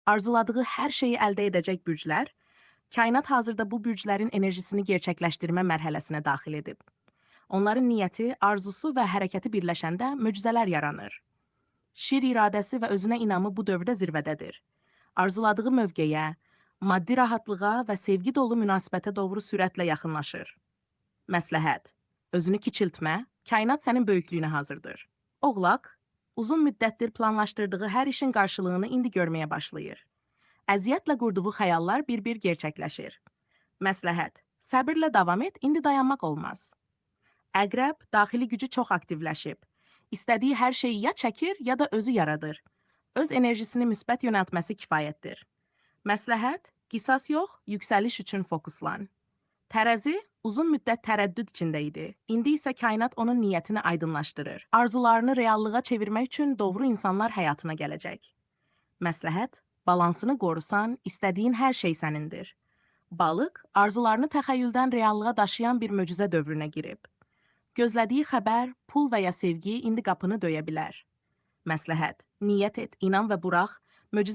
Arzuladığı hər şeyi əldə edəcək bürclər, kainat hazırda bu bürclərin enerjisini gerçəkləşdirmə mərhələsinə daxil edib. Onların niyyəti, arzusu və hərəkəti birləşəndə möcüzələr yaranır. Şir iradəsi və özünə inamı bu dövrdə zirvədədir. Arzuladığı mövqeyə, maddi rahatlığa və sevgi dolu münasibətə doğru sürətlə yaxınlaşır. Məsləhət. Özünü kiçiltmə, kainat sənin böyüklüyünə hazırdır. Oğlaq, uzun müddətdir planlaşdırdığı hər işin qarşılığını indi görməyə başlayır. Əziyyətlə qurduğu xəyallar bir-bir gerçəkləşir. Məsləhət. Səbirlə davam et, indi dayanmaq olmaz. Əqrəb, daxili gücü çox aktivləşib. İstədiyi hər şeyi ya çəkir, ya da özü yaradır. Öz enerjisini müsbət yönəltməsi kifayətdir. Məsləhət, qisas yox, yüksəliş üçün fokuslan. Tərəzi uzun müddət tərəddüd içində idi. İndi isə kainat onun niyyətini aydınlaşdırır. Arzularını reallığa çevirmək üçün doğru insanlar həyatına gələcək. Məsləhət, balansını qorusan, istədiyin hər şey sənindir. Balıq, arzularını təxəyyüldən reallığa daşıyan bir möcüzə dövrünə girib. Gözlədiyi xəbər, pul və ya sevgi indi qapını döyə bilər. Məsləhət, niyyət et, inan və burax,